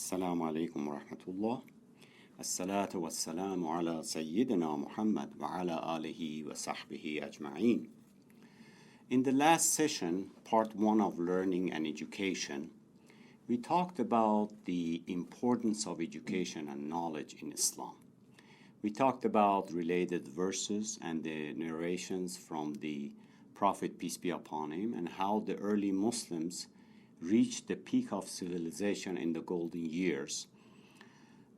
السلام عليكم ورحمة الله. الصلاة والسلام على سيدنا Muhammad وعلى آله وصحبه أجمعين. In the last session, part 1 of learning and education, we talked about the importance of education and knowledge in Islam. We talked about related verses and the narrations from the Prophet, peace be upon him, and how the early Muslims reached the peak of civilization in the golden years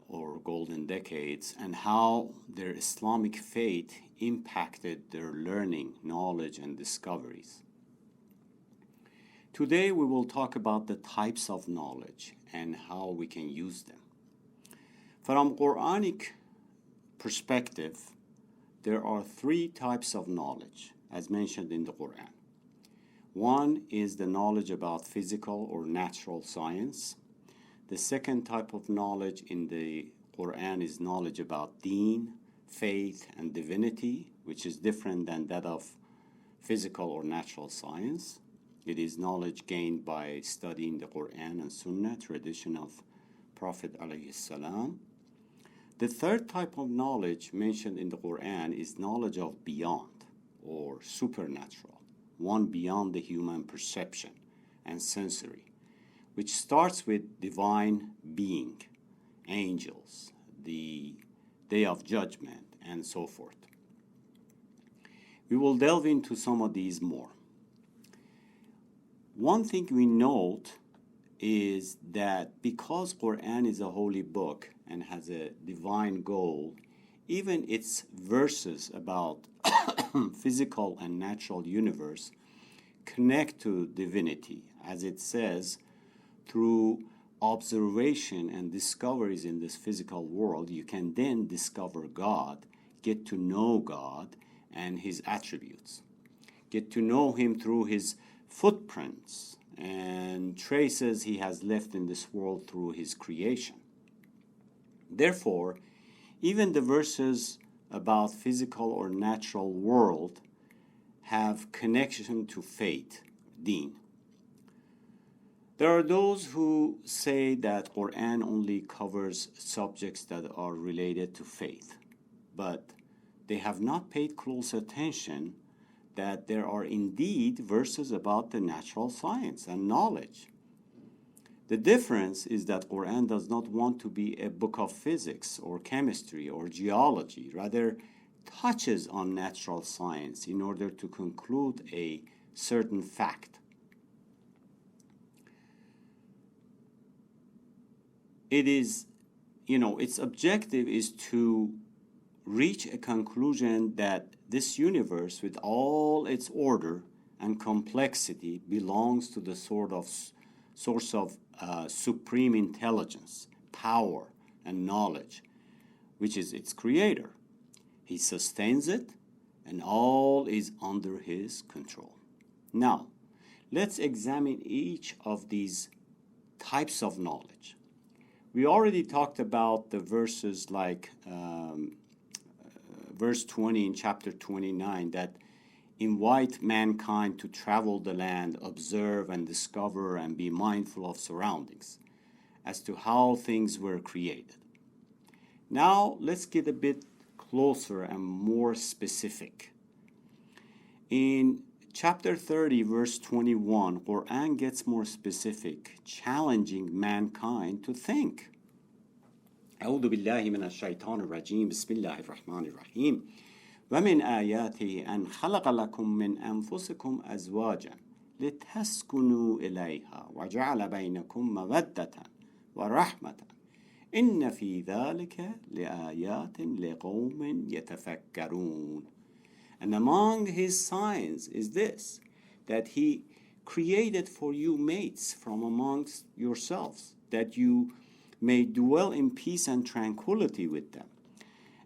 or golden decades, and how their Islamic faith impacted their learning, knowledge, and discoveries. Today we will talk about the types of knowledge and how we can use them. From Quranic perspective, there are 3 types of knowledge as mentioned in the Qur'an. One is the knowledge about physical or natural science. The second type of knowledge in the Qur'an is knowledge about deen, faith, and divinity, which is different than that of physical or natural science. It is knowledge gained by studying the Qur'an and Sunnah, tradition of Prophet alayhi salam. The third type of knowledge mentioned in the Qur'an is knowledge of beyond or supernatural, one beyond the human perception and sensory, which starts with divine being, angels, the day of judgment, and so forth. We will delve into some of these more. One thing we note is that because Qur'an is a holy book and has a divine goal, even its verses about physical and natural universe connect to divinity, as it says, through observation and discoveries in this physical world, you can then discover God, get to know God and his attributes, get to know him through his footprints and traces he has left in this world through his creation. Therefore, even the verses about physical or natural world have connection to faith, deen. There are those who say that Qur'an only covers subjects that are related to faith, but they have not paid close attention that there are indeed verses about the natural science and knowledge. The difference is that Qur'an does not want to be a book of physics or chemistry or geology, rather touches on natural science in order to conclude a certain fact. It is, its objective is to reach a conclusion that this universe, with all its order and complexity, belongs to the source of supreme intelligence, power, and knowledge, which is its creator. He sustains it, and all is under his control. Now, let's examine each of these types of knowledge. We already talked about the verses like verse 20 in chapter 29 that invite mankind to travel the land, observe and discover and be mindful of surroundings as to how things were created. Now, let's get a bit closer and more specific. In chapter 30, verse 21, Qur'an gets more specific, challenging mankind to think. أعوذ بالله من الشيطان الرجيم بسم الله الرحمن الرحيم ومن آياته أن خلق لكم من أنفسكم أزواجا لتسكنوا إليها وجعل بينكم مودة ورحمة إن في ذلك لآيات لقوم يتفكرون. And among his signs is this, that he created for you mates from amongst yourselves, that you may dwell in peace and tranquility with them.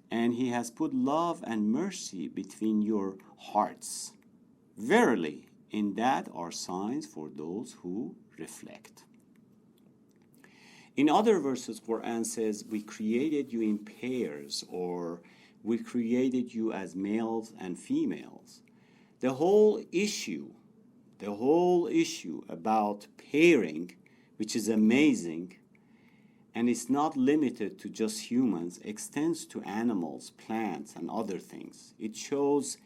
And he has put love and mercy between your hearts. Verily, in that are signs for those who reflect. In other verses, Qur'an says, we created you in pairs, or we created you as males and females. The whole issue about pairing, which is amazing, and it's not limited to just humans, extends to animals, plants, and other things. It shows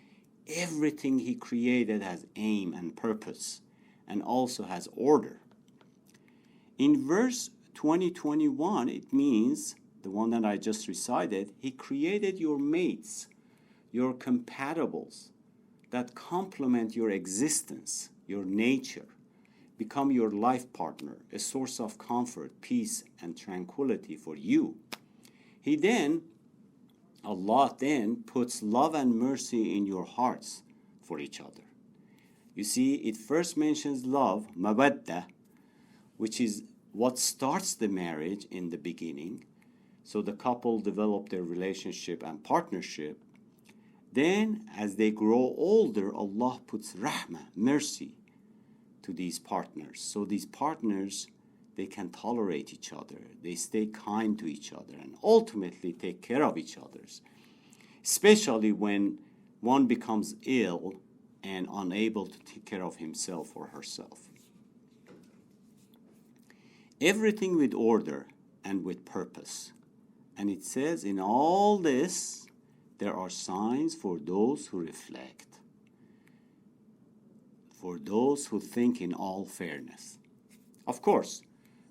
everything he created has aim and purpose, and also has order. In verse 20:21, it means, the one that I just recited, he created your mates, your compatibles, that complement your existence, your nature, become your life partner, a source of comfort, peace, and tranquility for you. Allah then puts love and mercy in your hearts for each other. You see, it first mentions love, mawadda, which is what starts the marriage in the beginning. So the couple develop their relationship and partnership. Then, as they grow older, Allah puts rahmah, mercy, to these partners. So these partners, they can tolerate each other, they stay kind to each other, and ultimately take care of each other, especially when one becomes ill and unable to take care of himself or herself. Everything with order and with purpose. And it says, in all this, there are signs for those who reflect, for those who think in all fairness. Of course,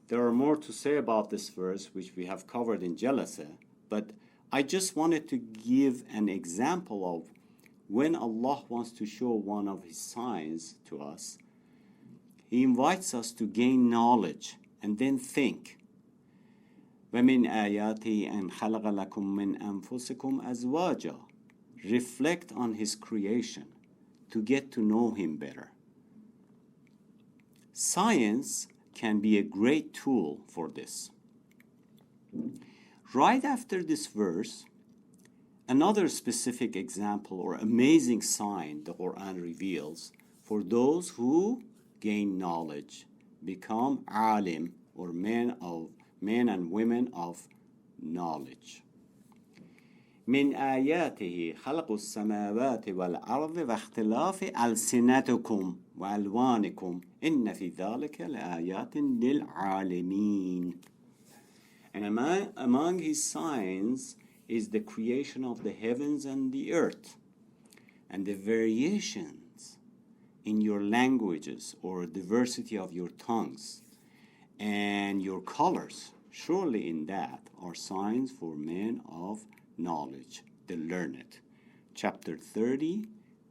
there are more to say about this verse, which we have covered in Jalasa, but I just wanted to give an example of when Allah wants to show one of His signs to us. He invites us to gain knowledge and then think. وَمِنْ آيَاتِهِ أَنْ خَلَقَ لَكُم مِّنْ أَنفُسِكُمْ أَزْوَاجًا. Reflect on His creation to get to know Him better. Science can be a great tool for this. Right after this verse, another specific example or amazing sign the Qur'an reveals for those who gain knowledge, become alim, or men and women of knowledge. من آياته خلق السماوات والأرض واختلاف ألسنتكم وألوانكم إن في ذلك لآيات للعالمين. And among His signs is the creation of the heavens and the earth, and the variations in your languages or diversity of your tongues and your colors. Surely in that are signs for men of knowledge, the learned. Chapter 30,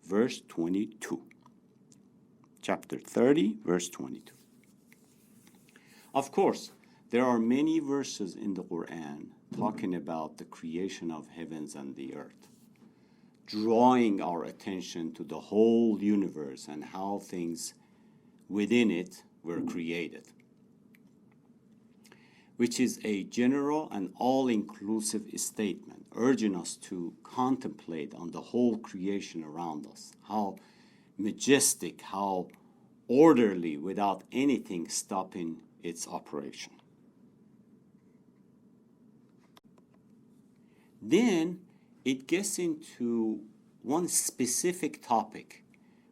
verse 22. Chapter 30, verse 22. Of course, there are many verses in the Qur'an talking about the creation of heavens and the earth, drawing our attention to the whole universe and how things within it were created, which is a general and all-inclusive statement, urging us to contemplate on the whole creation around us, how majestic, how orderly, without anything stopping its operation. Then it gets into one specific topic,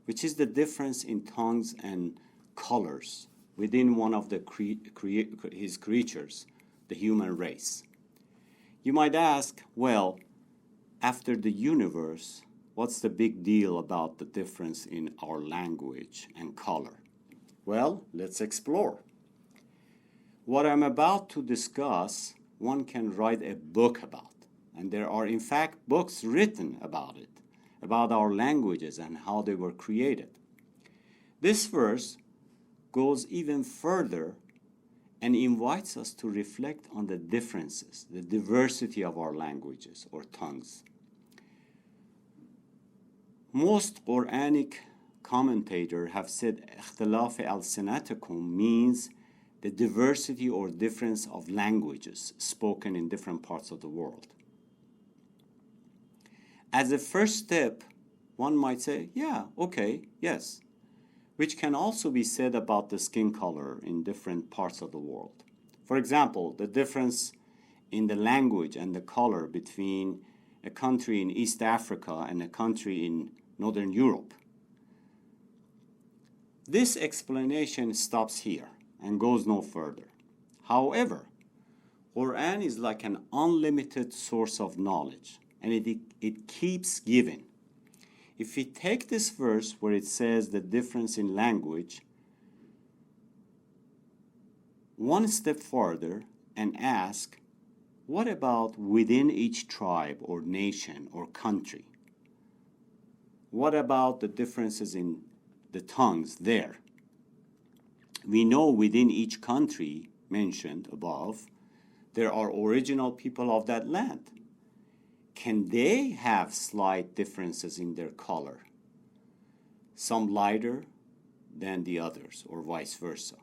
which is the difference in tongues and colors within one of His creatures, the human race. You might ask, well, after the universe, what's the big deal about the difference in our language and color? Well, let's explore. What I'm about to discuss, one can write a book about. And there are, in fact, books written about it, about our languages and how they were created. This verse goes even further and invites us to reflect on the differences, the diversity of our languages or tongues. Most Quranic commentators have said اختلاف ألسنتكم means the diversity or difference of languages spoken in different parts of the world. As a first step, one might say, yeah, okay, yes, which can also be said about the skin color in different parts of the world. For example, the difference in the language and the color between a country in East Africa and a country in Northern Europe. This explanation stops here and goes no further. However, Qur'an is like an unlimited source of knowledge, and it keeps giving. If we take this verse where it says the difference in language one step further and ask, what about within each tribe or nation or country? What about the differences in the tongues there? We know within each country mentioned above, there are original people of that land. Can they have slight differences in their color? Some lighter than the others, or vice versa?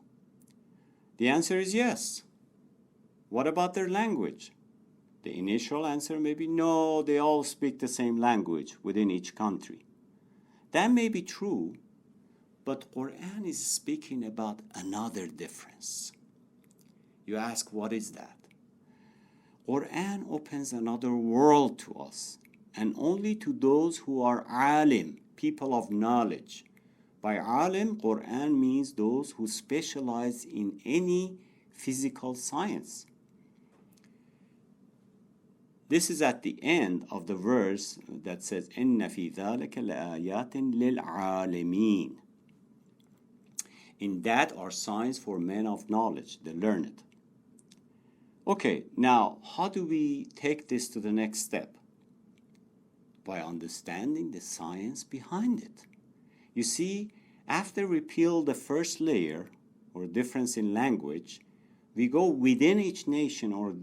The answer is yes. What about their language? The initial answer may be no, they all speak the same language within each country. That may be true, but Qur'an is speaking about another difference. You ask, what is that? Qur'an opens another world to us, and only to those who are alim, people of knowledge. By alim, Qur'an means those who specialize in any physical science. This is at the end of the verse that says, إِنَّ فِي ذَلِكَ لَآيَاتٍ لِلْعَالِمِينَ. In that are signs for men of knowledge, the learned. Okay, now, how do we take this to the next step? By understanding the science behind it. You see, after we peel the first layer, or difference in language, we go within each nation, or,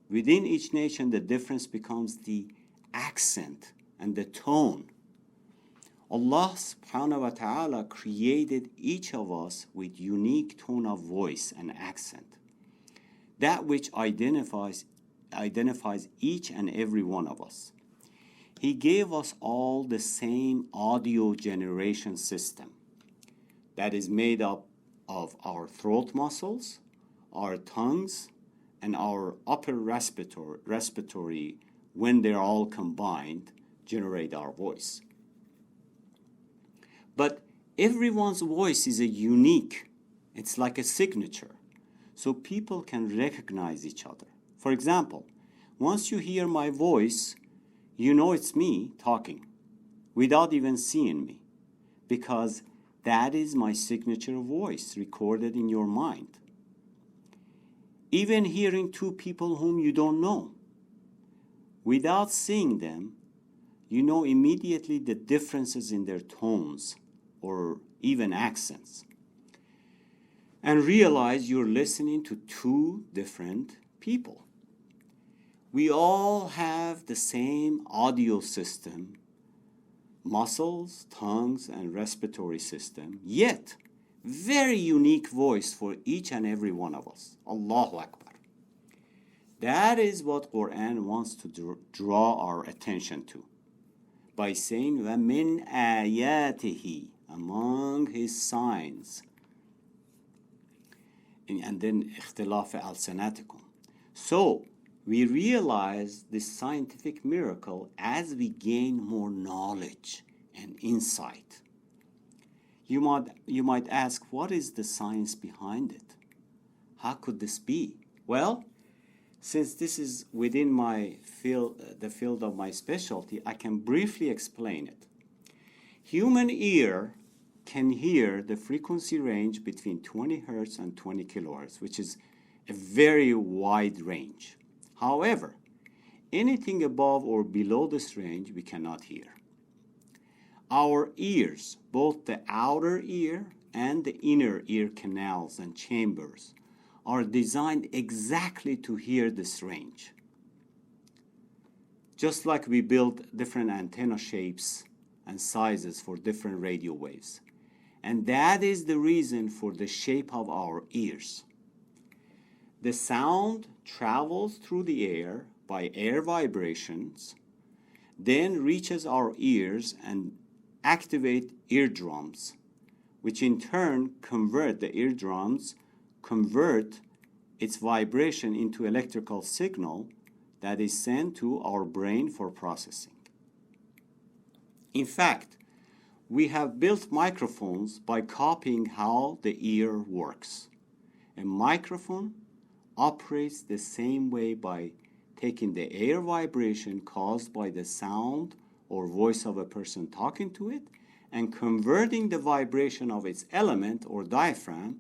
within each nation, the difference becomes the accent and the tone. Allah subhanahu wa ta'ala created each of us with unique tone of voice and accent. That which identifies each and every one of us. He gave us all the same audio generation system that is made up of our throat muscles, our tongues, and our upper respiratory, when they're all combined, generate our voice. But everyone's voice is unique. It's like a signature. So people can recognize each other. For example, once you hear my voice, you know it's me talking without even seeing me, because that is my signature voice recorded in your mind. Even hearing two people whom you don't know, without seeing them, you know immediately the differences in their tones or even accents, and realize you're listening to two different people. We all have the same audio system, muscles, tongues, and respiratory system, yet very unique voice for each and every one of us. Allahu Akbar. That is what Qur'an wants to draw our attention to by saying, وَمِنْ آيَاتِهِ, among his signs. And then اختلاف ألسنتكم. So we realize this scientific miracle as we gain more knowledge and insight. You might ask, what is the science behind it? How could this be? Well, since this is within my field, the field of my specialty, I can briefly explain it. Human ear can hear the frequency range between 20 hertz and 20 kilohertz, which is a very wide range. However, anything above or below this range we cannot hear. Our ears, both the outer ear and the inner ear canals and chambers, are designed exactly to hear this range. Just like we build different antenna shapes and sizes for different radio waves. And that is the reason for the shape of our ears. The sound travels through the air by air vibrations, then reaches our ears and activate eardrums, which in turn convert its vibration into electrical signal that is sent to our brain for processing. In fact, we have built microphones by copying how the ear works. A microphone operates the same way by taking the air vibration caused by the sound or voice of a person talking to it and converting the vibration of its element or diaphragm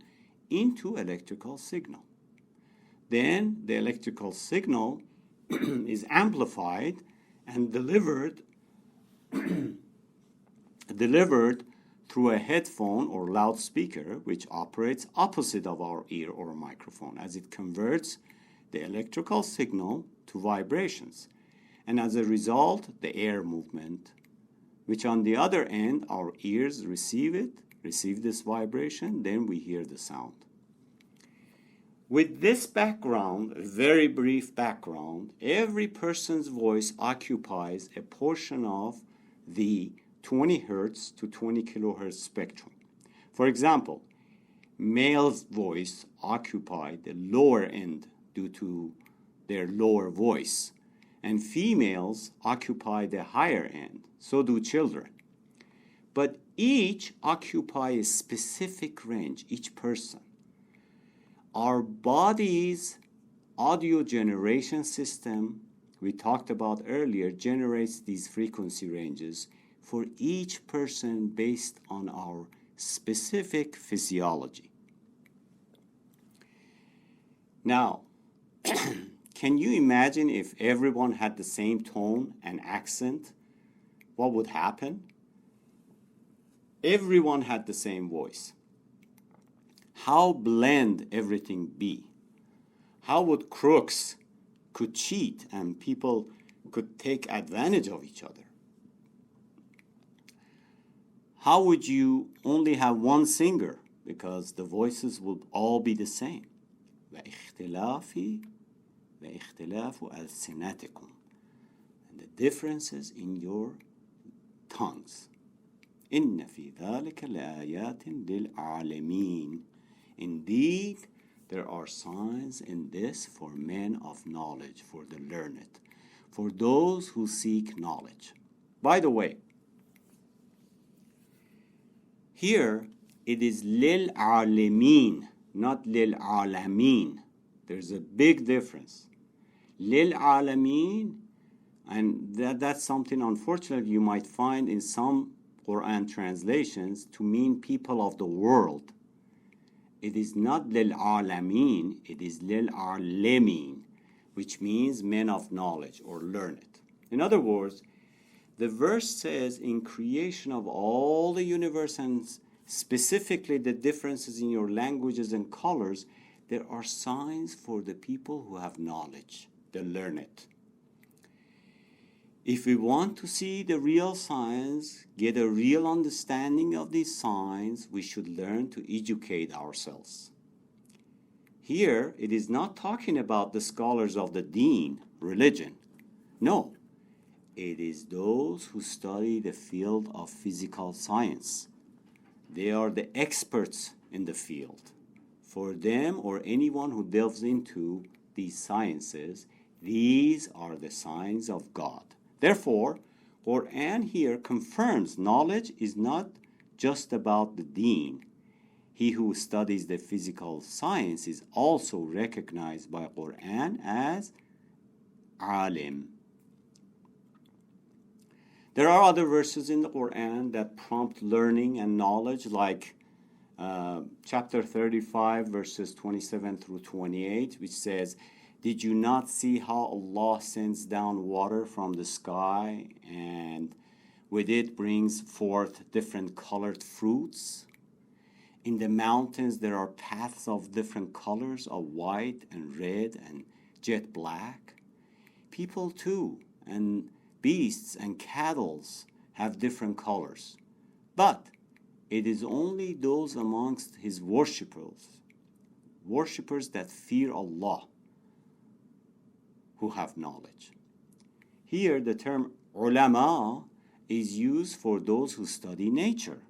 into electrical signal. Then the electrical signal is amplified and delivered through a headphone or loudspeaker, which operates opposite of our ear or microphone, as it converts the electrical signal to vibrations. And as a result, the air movement, which on the other end, our ears receive this vibration, then we hear the sound. With this background, a very brief background, every person's voice occupies a portion of the 20 hertz to 20 kilohertz spectrum. For example, male's voice occupies the lower end due to their lower voice, and females occupy the higher end. So do children. But each occupies a specific range, each person. Our body's audio generation system, we talked about earlier, generates these frequency ranges for each person based on our specific physiology. Now, can you imagine if everyone had the same tone and accent? What would happen? Everyone had the same voice. How bland everything be? How would crooks could cheat and people could take advantage of each other? How would you only have one singer? Because the voices would all be the same. وَإِخْتِلَافِ أَلْسِنَتِكُمْ. And the differences in your tongues. إِنَّ فِي ذَلِكَ لَآيَاتٍ لِلْعَالَمِينَ. Indeed, there are signs in this for men of knowledge, for the learned, for those who seek knowledge. By the way, here it is lil alamin, not lil alamin. There's a big difference. Lil alamin, and that's something unfortunately you might find in some Qur'an translations to mean people of the world. It is not lil alamin, it is lil alamin, which means men of knowledge or learned. In other words, the verse says in creation of all the universe and specifically the differences in your languages and colors, there are signs for the people who have knowledge, the learned. If we want to see the real signs, get a real understanding of these signs, we should learn to educate ourselves. Here, it is not talking about the scholars of the deen, religion. No, it is those who study the field of physical science. They are the experts in the field. For them or anyone who delves into these sciences, these are the signs of God. Therefore, Qur'an here confirms knowledge is not just about the deen. He who studies the physical science is also recognized by Qur'an as alim. There are other verses in the Qur'an that prompt learning and knowledge, like chapter 35, verses 27 through 28, which says, "Did you not see how Allah sends down water from the sky and with it brings forth different colored fruits? In the mountains there are paths of different colors, of white and red and jet black. People too, and beasts and cattle have different colors. But it is only those amongst His worshippers that fear Allah, who have knowledge." Here the term ulama is used for those who study nature,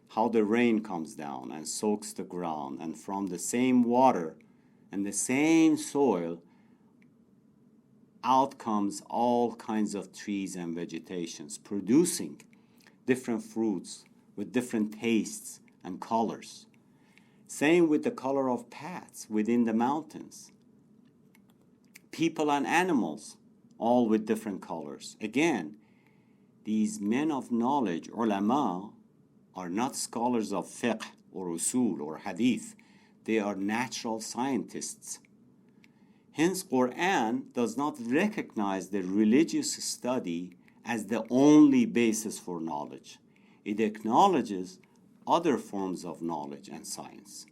how the rain comes down and soaks the ground, and from the same water and the same soil out comes all kinds of trees and vegetations, producing different fruits with different tastes and colors. Same with the color of paths within the mountains. people and animals, all with different colors. Again, these men of knowledge, ulama, are not scholars of fiqh or usul or hadith. They are natural scientists. Hence, Qur'an does not recognize the religious study as the only basis for knowledge. It acknowledges other forms of knowledge and science.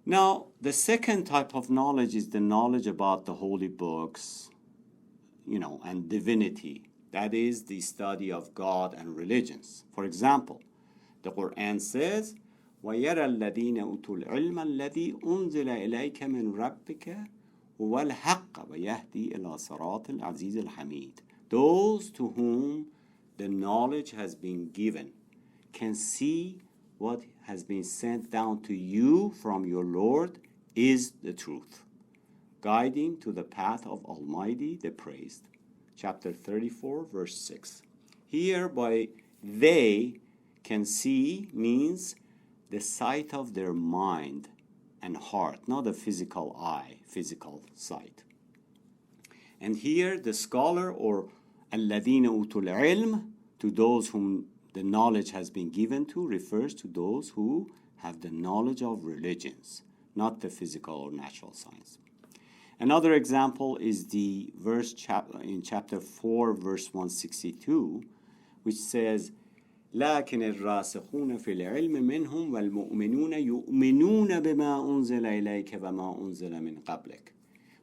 Now, the second type of knowledge is the knowledge about the holy books, and divinity. That is the study of God and religions. For example, the Qur'an says, وَيَرَى الَّذِينَ أُوتُوا الْعِلْمَ الَّذِي أُنزِلَ إِلَيْكَ مِنْ رَبِّكَ هُوَ الْحَقَّ وَيَهْدِي إِلَى صِرَاطِ الْعَزِيزِ الْحَمِيدِ. Those to whom the knowledge has been given can see what has been sent down to you from your Lord is the truth, guiding to the path of Almighty the Praised. Chapter 34, verse 6. Here, by they can see means the sight of their mind and heart, not a physical eye, physical sight. And here, the scholar, or الَّذِينَ أُوتُوا الْعِلْمَ, to those whom the knowledge has been given to, refers to those who have the knowledge of religions, not the physical or natural science. Another example is the verse in chapter 4, verse 162, which says, لكن الراسخون في العلم منهم والمؤمنون يؤمنون بما أنزل إليك وما أنزل من قبلك.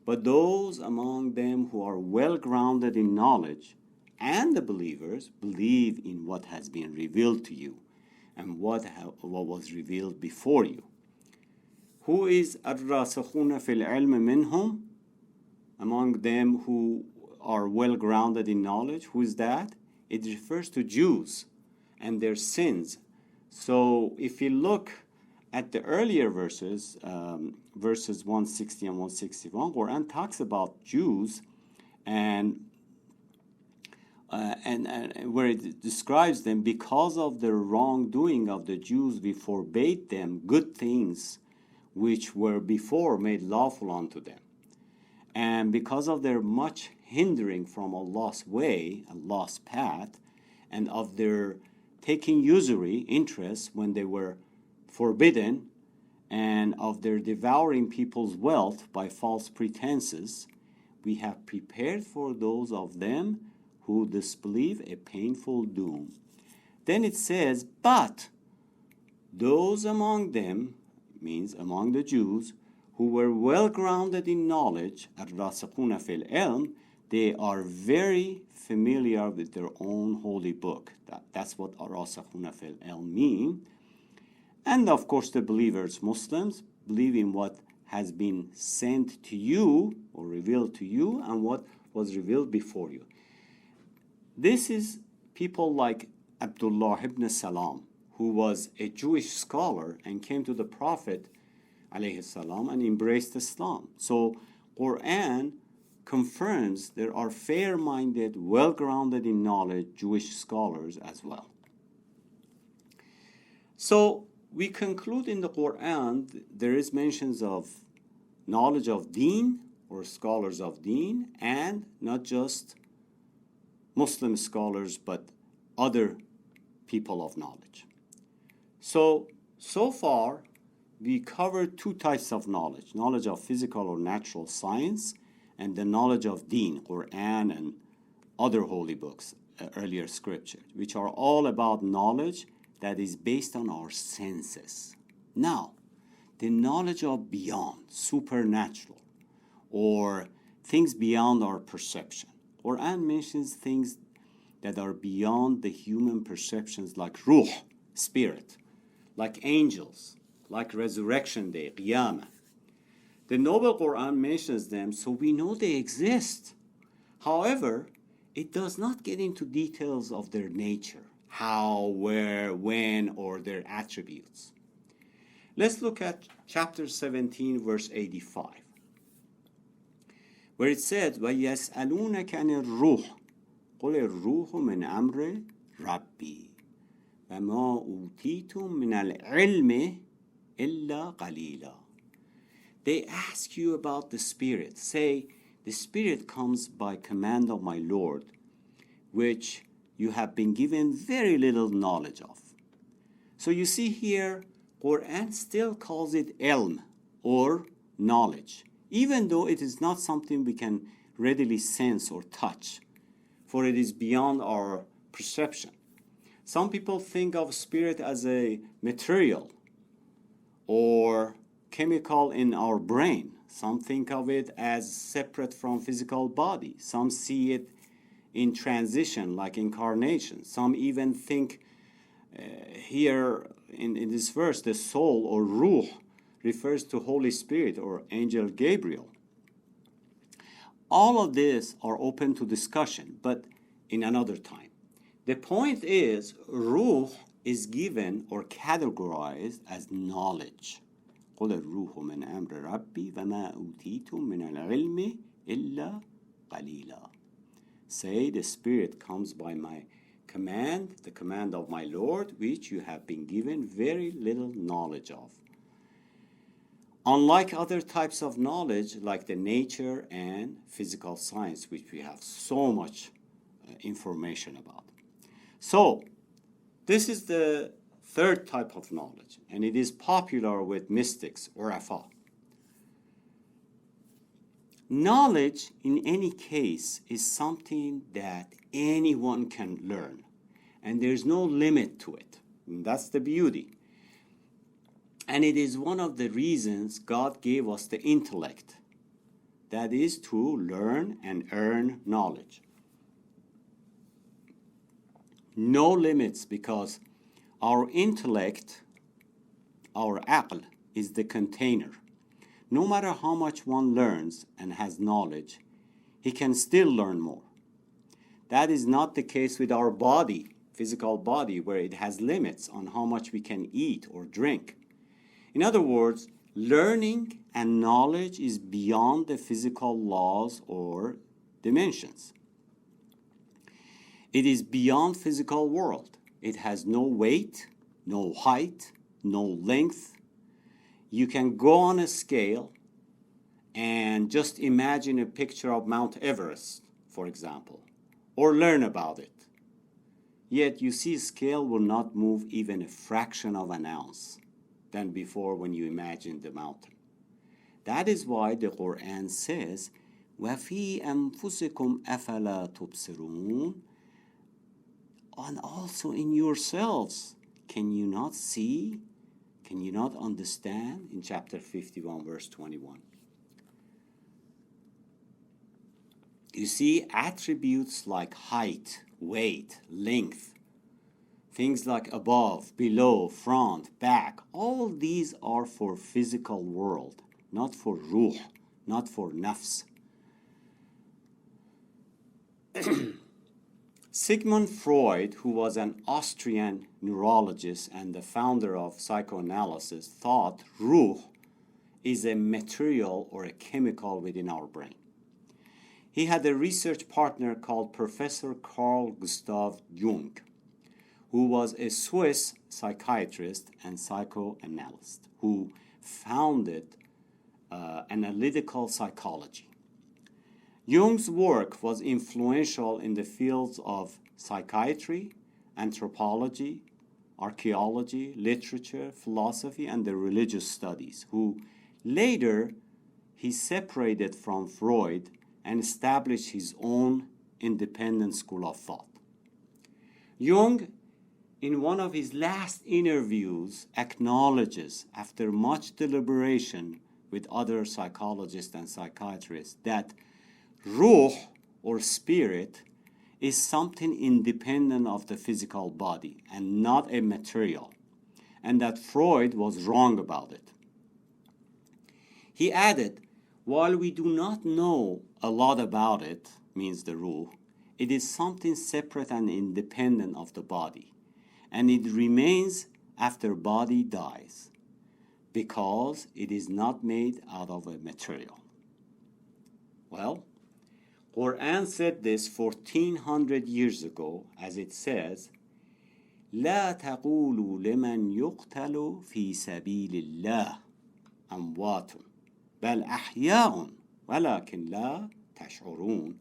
But those among them who are well grounded in knowledge and the believers believe in what has been revealed to you and what was revealed before you. Who is الراسخون في العلم منهم? Among them who are well grounded in knowledge. Who is that? It refers to Jews and their sins. So if you look at the earlier verses, verses 160 and 161, Quran talks about Jews and where it describes them, because of the wrongdoing of the Jews, we forbade them good things which were before made lawful unto them. And because of their much hindering from Allah's way, Allah's path, and of their taking usury, interest, when they were forbidden, and of their devouring people's wealth by false pretenses, we have prepared for those of them who disbelieve a painful doom. Then it says, but those among them, means among the Jews, who were well grounded in knowledge, الراسخون في العلم, they are very familiar with their own holy book. That's what الراسخون في العلم mean. And of course the believers, Muslims, believe in what has been sent to you or revealed to you and what was revealed before you. This is people like Abdullah ibn Salam, who was a Jewish scholar and came to the Prophet alayhi salam and embraced Islam. So Quran confirms there are fair-minded, well-grounded in knowledge Jewish scholars as well. So we conclude in the Quran there is mentions of knowledge of deen or scholars of deen, and not just Muslim scholars but other people of knowledge. So far we covered two types of knowledge: knowledge of physical or natural science, and the knowledge of deen, Quran and other holy books, earlier scripture, which are all about knowledge that is based on our senses. Now, the knowledge of beyond, supernatural, or things beyond our perception. Quran mentions things that are beyond the human perceptions, like ruh, spirit, like angels, like resurrection day, qiyamah. The Noble Quran mentions them, so we know they exist. However, it does not get into details of their nature, how, where, when, or their attributes. Let's look at chapter 17, verse 85, where it says, وَيَسْأَلُونَكَ عَنِ الرُّوحِ قُلِ الرُّوحُ مِنْ أَمْرِ رَبِّي وَمَا أُوتِيتُم مِنَ الْعِلْمِ إِلَّا قَلِيلًا. they ask you about the Spirit. Say, the Spirit comes by command of my Lord, which you have been given very little knowledge of. So you see here, Qur'an still calls it ilm, or knowledge, even though it is not something we can readily sense or touch, for it is beyond our perception. Some people think of spirit as a material or chemical in our brain. Some think of it as separate from physical body. Some see it in transition, like incarnation. Some even think here in this verse, the soul or ruh refers to Holy Spirit or Angel Gabriel. All of this are open to discussion, but in another time. The point is, ruh is given or categorized as knowledge. قُلِ الرُّوحُ مِنْ أَمْرِ رَبِّي وَمَا أُوتِيتُم مِنَ الْعِلْمِ إِلَّا قَلِيلًا. Say, the Spirit comes by my command, the command of my Lord, which you have been given very little knowledge of. Unlike other types of knowledge, like the nature and physical science, which we have so much information about. So, this is the third type of knowledge, and it is popular with mystics or Afa. Knowledge, in any case, is something that anyone can learn, and there's no limit to it. And that's the beauty. And it is one of the reasons God gave us the intellect, that is to learn and earn knowledge. No limits, because our intellect, our aql, is the container. No matter how much one learns and has knowledge, he can still learn more. That is not the case with our body, physical body, where it has limits on how much we can eat or drink. In other words, learning and knowledge is beyond the physical laws or dimensions. It is beyond physical world. It has no weight, no height, no length. You can go on a scale and just imagine a picture of Mount Everest, for example, or learn about it. Yet you see, scale will not move even a fraction of an ounce than before when you imagined the mountain. That is why the Qur'an says, وَفِي أَنفُسِكُمْ أَفَلَا تُبْصِرُونَ. And also in yourselves, can you not see? Can you not understand? In chapter 51, verse 21. You see, attributes like height, weight, length, things like above, below, front, back, all these are for physical world, not for ruh, not for nafs. Sigmund Freud, who was an Austrian neurologist and the founder of psychoanalysis, thought ruh is a material or a chemical within our brain. He had a research partner called Professor Carl Gustav Jung, who was a Swiss psychiatrist and psychoanalyst who founded analytical psychology. Jung's work was influential in the fields of psychiatry, anthropology, archaeology, literature, philosophy, and the religious studies, who later he separated from Freud and established his own independent school of thought. Jung, in one of his last interviews, acknowledges, after much deliberation with other psychologists and psychiatrists, that ruh, or spirit, is something independent of the physical body and not a material, and that Freud was wrong about it. He added, while we do not know a lot about it, means the ruh, it is something separate and independent of the body, and it remains after body dies, because it is not made out of a material. Well, Qur'an said this 1400 years ago, as it says, لا تقولوا لمن يقتل في سبيل الله أموات بل أحياء ولكن لا تشعرون.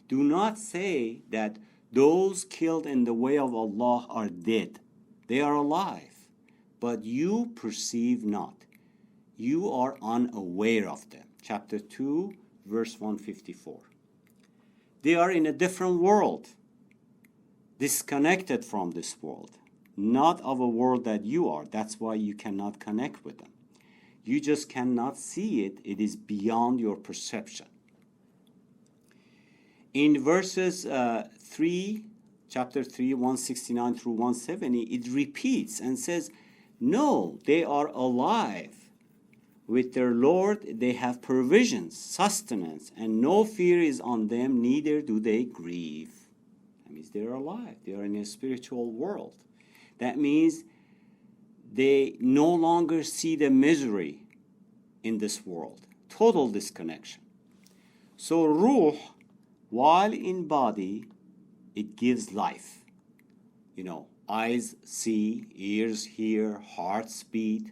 Do not say that those killed in the way of Allah are dead. They are alive, but you perceive not. You are unaware of them. Chapter 2, verse 154. They are in a different world, disconnected from this world, not of a world that you are. That's why you cannot connect with them. You just cannot see it. It is beyond your perception. In verses 3, chapter 3, 169 through 170, it repeats and says, no, they are alive. With their Lord, they have provisions, sustenance, and no fear is on them, neither do they grieve. That means they're alive. They are in a spiritual world. That means they no longer see the misery in this world. Total disconnection. So ruh, while in body, it gives life. You know, eyes see, ears hear, hearts beat.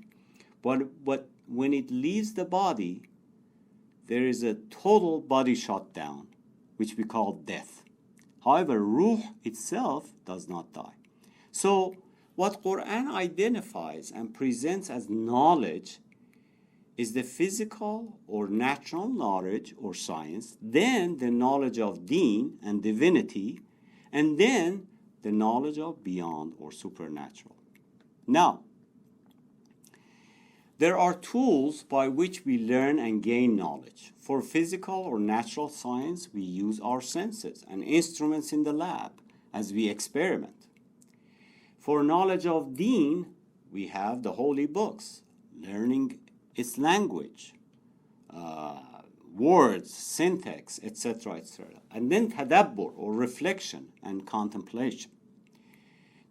But when it leaves the body, there is a total body shutdown, which we call death. However, ruh itself does not die. So what Qur'an identifies and presents as knowledge is the physical or natural knowledge or science, then the knowledge of deen and divinity, and then the knowledge of beyond or supernatural. Now, there are tools by which we learn and gain knowledge. For physical or natural science, we use our senses and instruments in the lab as we experiment. For knowledge of deen, we have the holy books, learning its language, words, syntax, etc., etc. And then tadabbur, or reflection and contemplation.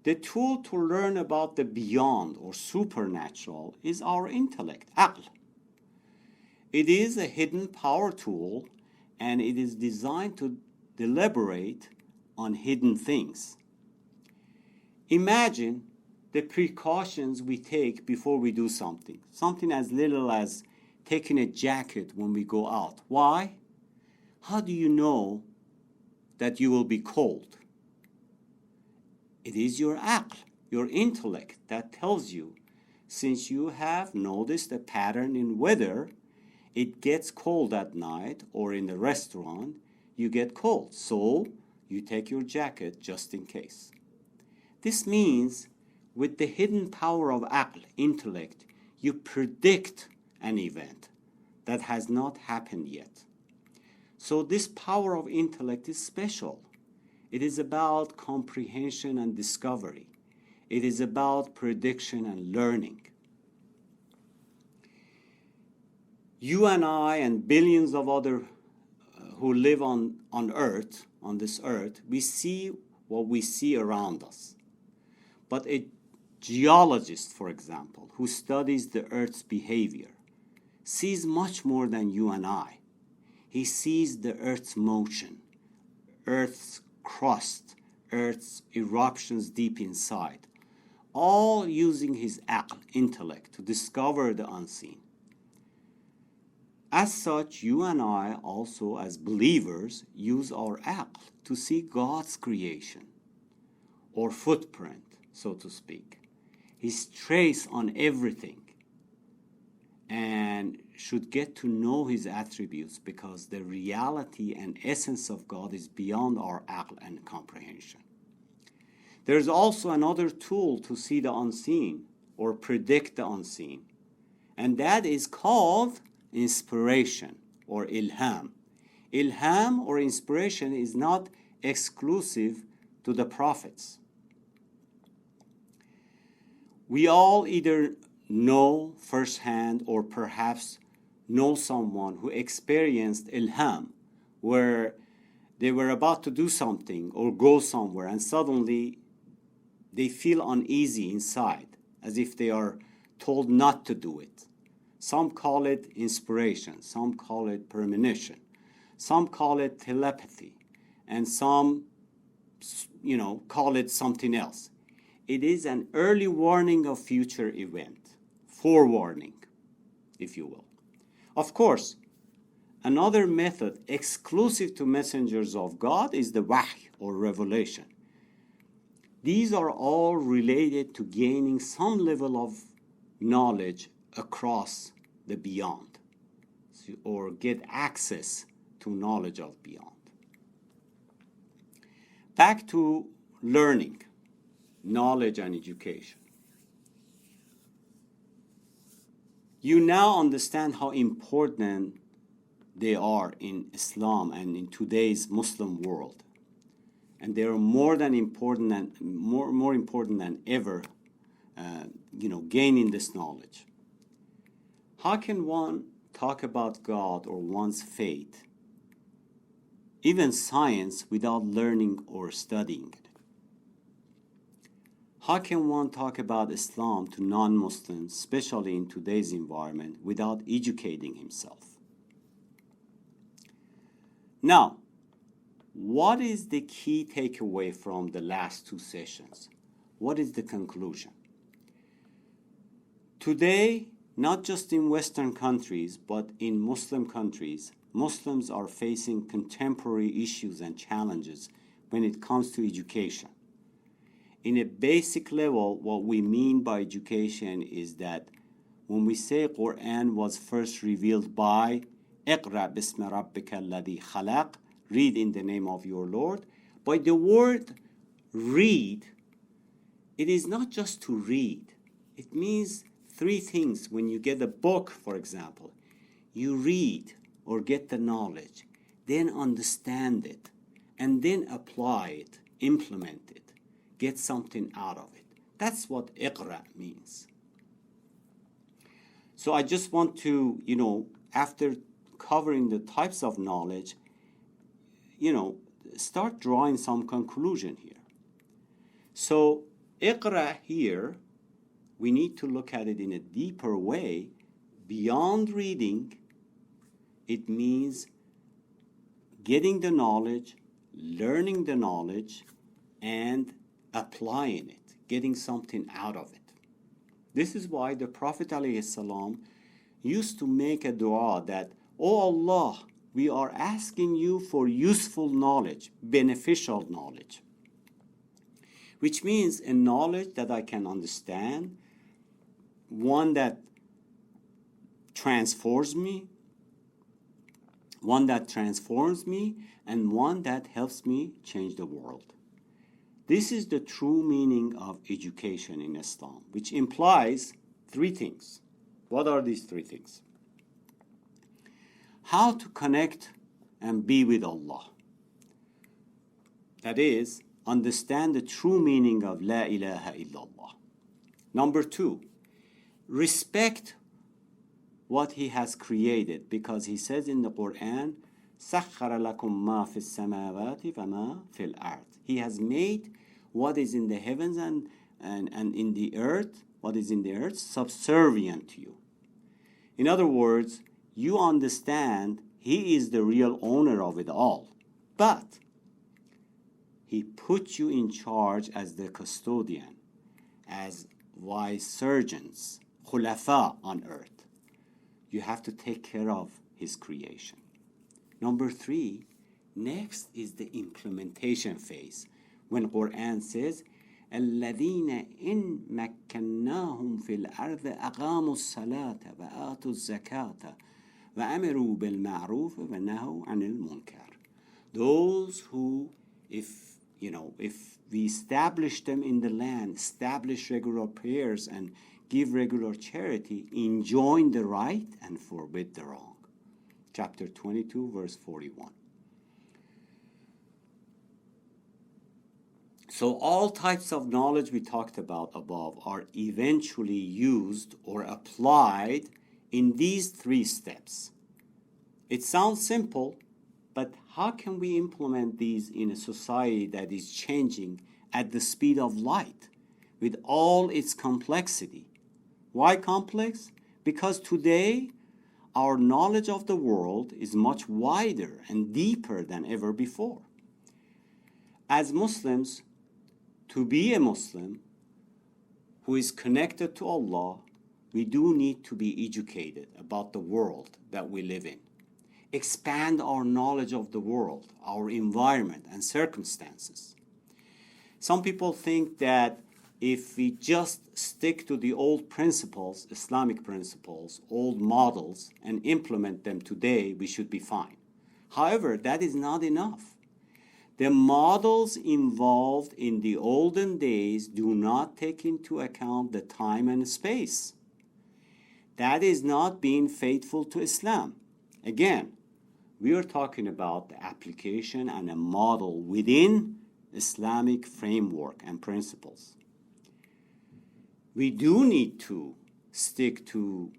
The tool to learn about the beyond or supernatural is our intellect, aql. It is a hidden power tool, and it is designed to deliberate on hidden things. Imagine the precautions we take before we do something. Something as little as taking a jacket when we go out. Why? How do you know that you will be cold? It is your aql, your intellect, that tells you, since you have noticed a pattern in weather, it gets cold at night, or in the restaurant, you get cold. So you take your jacket just in case. This means with the hidden power of aql, intellect, you predict an event that has not happened yet. So this power of intellect is special. It is about comprehension and discovery. It is about prediction and learning. You and I and billions of other who live on earth, on this earth, we see what we see around us. But a geologist, for example, who studies the earth's behavior, sees much more than you and I. He sees the earth's motion, earth's crust, earth's eruptions deep inside, all using his aql, intellect, to discover the unseen. As such, you and I also, as believers, use our aql to see God's creation, or footprint, so to speak, his trace on everything, and should get to know his attributes, because the reality and essence of God is beyond our aql and comprehension. There's also another tool to see the unseen or predict the unseen, and that is called inspiration or ilham. Ilham or inspiration is not exclusive to the prophets. We all either know firsthand or perhaps know someone who experienced ilham, where they were about to do something or go somewhere and suddenly they feel uneasy inside, as if they are told not to do it. Some call it inspiration, some call it premonition, some call it telepathy, and some, call it something else. It is an early warning of future event, forewarning, if you will. Of course, another method exclusive to messengers of God is the wahy, or revelation. These are all related to gaining some level of knowledge across the beyond, or get access to knowledge of beyond. Back to learning, knowledge and education. You now understand how important they are in Islam and in today's Muslim world. And they are more important than ever, gaining this knowledge. How can one talk about God or one's faith, even science, without learning or studying it? How can one talk about Islam to non-Muslims, especially in today's environment, without educating himself? Now, what is the key takeaway from the last two sessions? What is the conclusion? Today, not just in Western countries, but in Muslim countries, Muslims are facing contemporary issues and challenges when it comes to education. In a basic level, what we mean by education is that when we say Qur'an was first revealed by اقرأ باسم ربك الذي خلق, read in the name of your Lord, by the word read, it is not just to read. It means three things. When you get a book, for example, you read or get the knowledge, then understand it, and then apply it, implement it, get something out of it. That's what iqra means. So I just want to, after covering the types of knowledge, start drawing some conclusion here. So iqra here, we need to look at it in a deeper way. Beyond reading, it means getting the knowledge, learning the knowledge, and applying it, getting something out of it. This is why the Prophet ﷺ used to make a dua that, "Oh Allah, we are asking you for useful knowledge, beneficial knowledge," which means a knowledge that I can understand, one that transforms me, and one that helps me change the world. This is the true meaning of education in Islam, which implies three things. What are these three things? How to connect and be with Allah. That is, understand the true meaning of La ilaha illallah. Number two, respect what He has created, because He says in the Qur'an, سَخَّرَ لَكُم مَا فِي السَّمَاوَاتِ وَمَا فِي الْأَرْضِ. He has made what is in the heavens and in the earth, what is in the earth, subservient to you. In other words, you understand He is the real owner of it all, but He put you in charge as the custodian, as wise surgeons, khulafa on earth. You have to take care of His creation. Number three, next is the implementation phase. When Qur'an says, الَّذِينَ إِن مَكَّنَّاهُمْ فِي الْأَرْضِ أَقَامُوا الصَّلَاةَ وَآتُوا الزَّكَاةَ وَأَمِرُوا بِالْمَعْرُوفِ وَنَهَوْا عَنِ الْمُنكَرِ. Those who, if we establish them in the land, establish regular prayers and give regular charity, enjoin the right and forbid the wrong. Chapter 22, verse 41. So all types of knowledge we talked about above are eventually used or applied in these three steps. It sounds simple, but how can we implement these in a society that is changing at the speed of light with all its complexity? Why complex? Because today our knowledge of the world is much wider and deeper than ever before. As Muslims, to be a Muslim who is connected to Allah, we do need to be educated about the world that we live in. Expand our knowledge of the world, our environment and circumstances. Some people think that if we just stick to the old principles, Islamic principles, old models, and implement them today, we should be fine. However, that is not enough. The models involved in the olden days do not take into account the time and space. That is not being faithful to Islam. Again, we are talking about the application and a model within Islamic framework and principles. We do need to stick to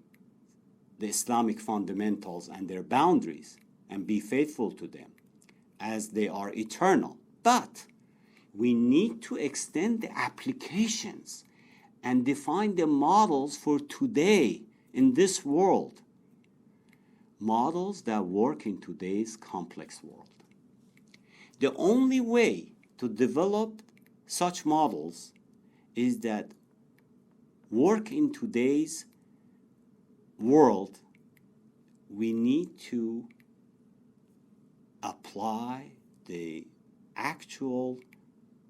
the Islamic fundamentals and their boundaries and be faithful to them as they are eternal. But we need to extend the applications and define the models for today in this world. Models that work in today's complex world. The only way to develop such models is that work in today's world, we need to apply the actual,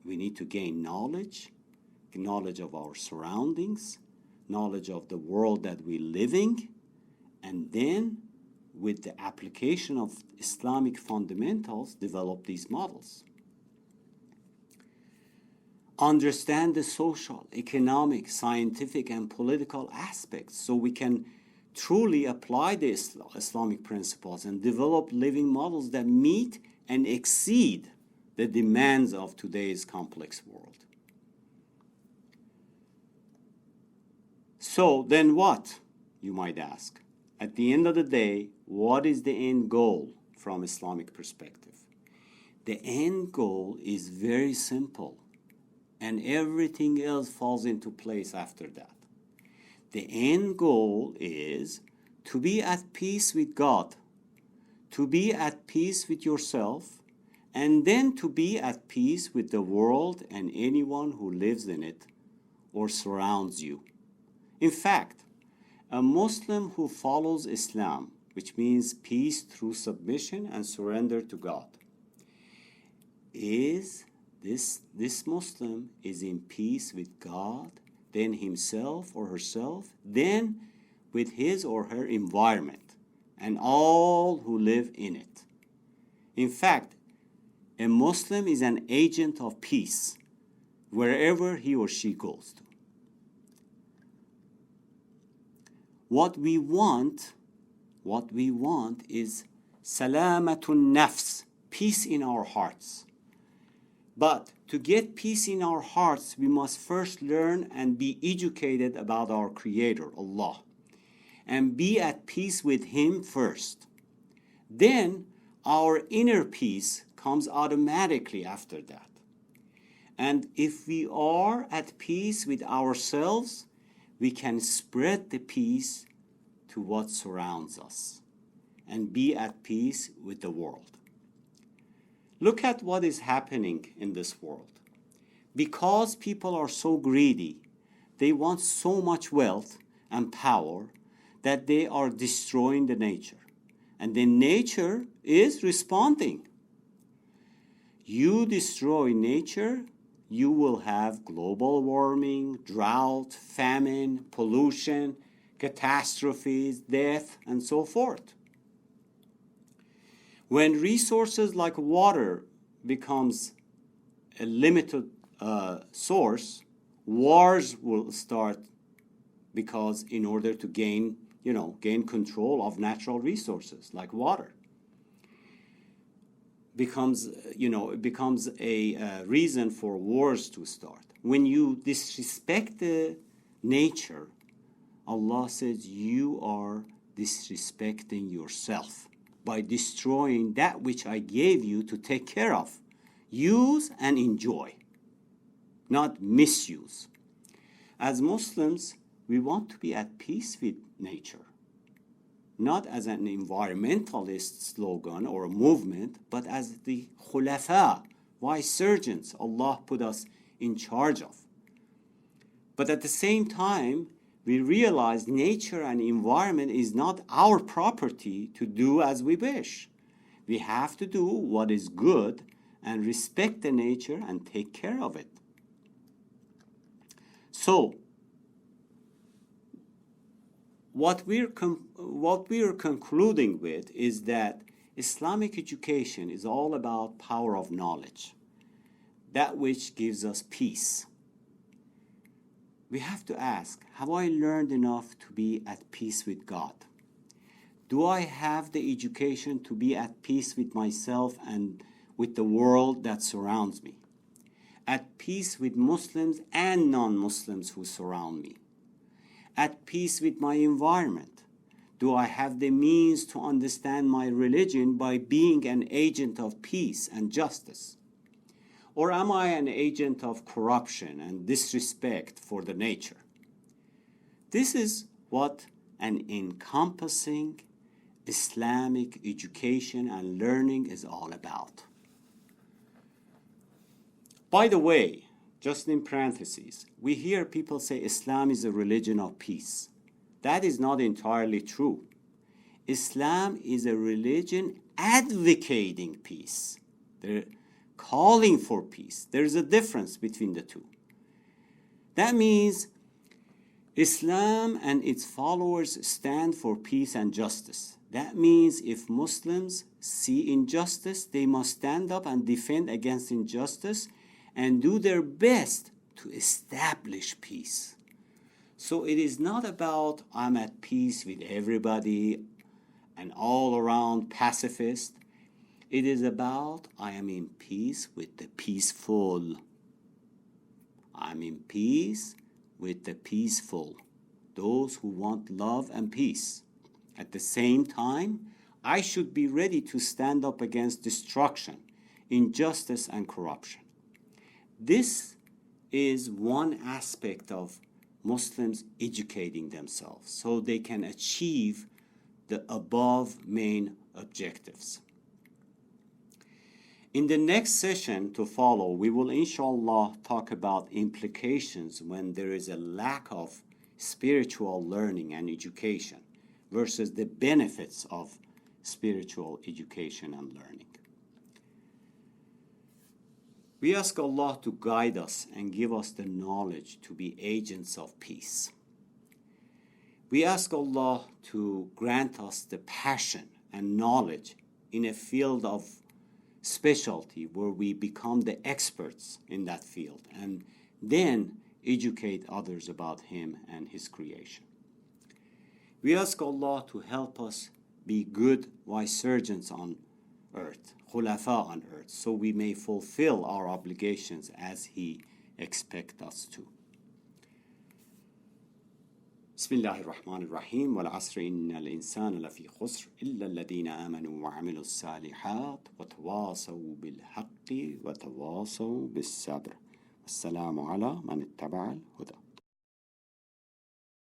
we need to gain knowledge of our surroundings, knowledge of the world that we're living, and then with the application of Islamic fundamentals, develop these models. Understand the social, economic, scientific, and political aspects so we can truly apply the Islamic principles and develop living models that meet and exceed the demands of today's complex world. So then what, you might ask? At the end of the day, what is the end goal from Islamic perspective? The end goal is very simple, and everything else falls into place after that. The end goal is to be at peace with God, to be at peace with yourself, and then to be at peace with the world and anyone who lives in it or surrounds you. In fact, a Muslim who follows Islam, which means peace through submission and surrender to God, this Muslim is in peace with God, then himself or herself, then with his or her environment and all who live in it. In fact, a Muslim is an agent of peace wherever he or she goes to. What we want is salamatun nafs, peace in our hearts. But to get peace in our hearts, we must first learn and be educated about our Creator, Allah, and be at peace with Him first. Then our inner peace comes automatically after that. And if we are at peace with ourselves, we can spread the peace to what surrounds us and be at peace with the world. Look at what is happening in this world. Because people are so greedy, they want so much wealth and power that they are destroying the nature. And the nature is responding. You destroy nature, you will have global warming, drought, famine, pollution, catastrophes, death, and so forth. When resources like water becomes a limited source, wars will start, because in order to gain control of natural resources like water, it becomes a reason for wars to start. When you disrespect the nature, Allah says you are disrespecting yourself by destroying that which I gave you to take care of. Use and enjoy, not misuse. As Muslims, we want to be at peace with nature, not as an environmentalist slogan or a movement, but as the khulafa, vicegerents Allah put us in charge of. But at the same time, we realize nature and environment is not our property to do as we wish. We have to do what is good and respect the nature and take care of it. So, what we're concluding with is that Islamic education is all about power of knowledge, that which gives us peace. We have to ask, have I learned enough to be at peace with God? Do I have the education to be at peace with myself and with the world that surrounds me? At peace with Muslims and non-Muslims who surround me? At peace with my environment? Do I have the means to understand my religion by being an agent of peace and justice? Or am I an agent of corruption and disrespect for the nature? This is what an encompassing Islamic education and learning is all about. By the way, just in parentheses, we hear people say Islam is a religion of peace. That is not entirely true. Islam is a religion advocating peace. They're calling for peace. There's a difference between the two. That means Islam and its followers stand for peace and justice. That means if Muslims see injustice, they must stand up and defend against injustice and do their best to establish peace. So it is not about I'm at peace with everybody and all around pacifist. It is about I am in peace with the peaceful. I'm in peace with the peaceful, those who want love and peace. At the same time, I should be ready to stand up against destruction, injustice, and corruption. This is one aspect of Muslims educating themselves so they can achieve the above main objectives. In the next session to follow, we will inshallah talk about implications when there is a lack of spiritual learning and education versus the benefits of spiritual education and learning. We ask Allah to guide us and give us the knowledge to be agents of peace. We ask Allah to grant us the passion and knowledge in a field of specialty where we become the experts in that field and then educate others about Him and His creation. We ask Allah to help us be good vicegerents on earth, khulafa on earth, so we may fulfill our obligations as He expects us to. بسم الله الرحمن الرحيم والعصر إن الإنسان لفي خسر إلا الذين آمنوا وعملوا الصالحات وتواصوا بالحق وتواصوا بالصبر. السلام على من اتبع الهدى.